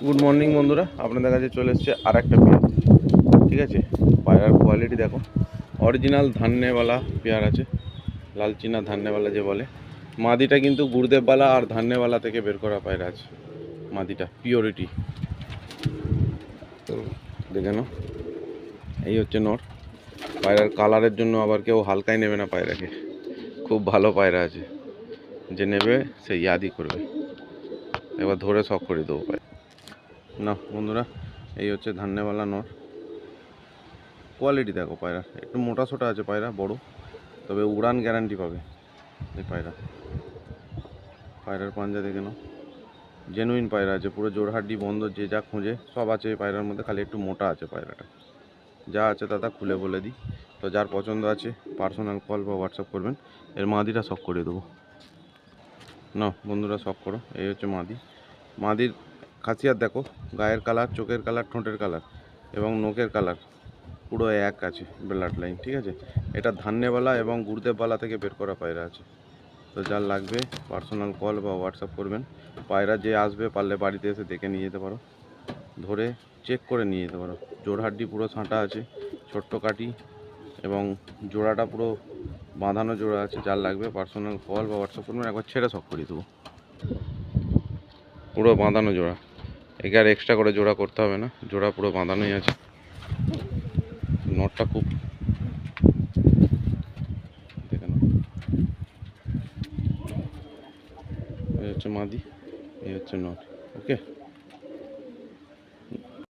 Good morning বন্ধুরা, আপনাদের কাছে চলে এসছে আর একটা পেয়ার। ঠিক আছে, পায়রার কোয়ালিটি দেখো। অরিজিনাল ধান্যেওয়ালা পেয়ার আছে, লালচিনা ধান্যেওয়ালা যে বলে। মাদিটা কিন্তু গুরুদেবওয়ালা আর ধান্যেওয়ালা থেকে বের করা পায়রা আছে। মাদিটা পিওরিটি, তো দেখে নাও। এই হচ্ছে নর। পায়রার কালারের জন্য আবার কেউ হালকাই নেবে না পায়রাকে, খুব ভালো পায়রা আছে। যে নেবে সে ইয়াদি করবে, এবার ধরে শখ করে দেবো পায়রা। না বন্ধুরা, এই হচ্ছে ধান্যেওয়ালা নর। কোয়ালিটি দেখো পায়রা, একটু মোটা সোটা আছে পায়রা, বড়, তবে উড়ান গ্যারান্টি পাবে এই পায়রা। পায়রার পাঞ্জা দেখে নাও, জেনুইন পায়রা আছে, পুরো জোড়হাড্ডি বন্ধ, যে যা খোঁজে সব আছে এই পায়রার মধ্যে, খালি একটু মোটা আছে পায়রাটা। যা আছে দাদা খুলে বলে দিই। তো যার পছন্দ আছে পার্সোনাল কল বা হোয়াটসঅ্যাপ করবেন, এর মাদিটা শখ করে দেবো। না বন্ধুরা, শখ করো। এই হচ্ছে মাদি। মাদির খাসিয়াত দেখো, গায়ের কালার, চোখের কালার, ঠোঁটের কালার এবং নোকের কালার পুরো এক আছে, ব্লাড লাইন। ঠিক আছে, এটা ধান্যেওয়ালা এবং গুরুদেবওয়ালা থেকে বের করা পায়রা আছে। তো যার লাগবে পার্সোনাল কল বা হোয়াটসঅ্যাপ করবেন। পায়রা যে আসবে পারলে বাড়িতে এসে দেখে নিয়ে যেতে পারো, ধরে চেক করে নিয়ে যেতে পারো। জোড়হাড্ডি পুরো ছাঁটা আছে, ছোট্ট কাটি, এবং জোড়াটা পুরো বাঁধানো জোড়া আছে। যার লাগবে পার্সোনাল কল বা হোয়াটসঅ্যাপ করবেন, একবার ছেড়ে শখ করিয়ে দেবো। পুরো বাঁধানো জোড়া, একে আর এক্সট্রা করে জোড়া করতে হবে না, জোড়া পুরো বাঁধানোই আছে। নটটা খুব দেখে নাও। এই হচ্ছে মাদি, এই হচ্ছে নট। ওকে।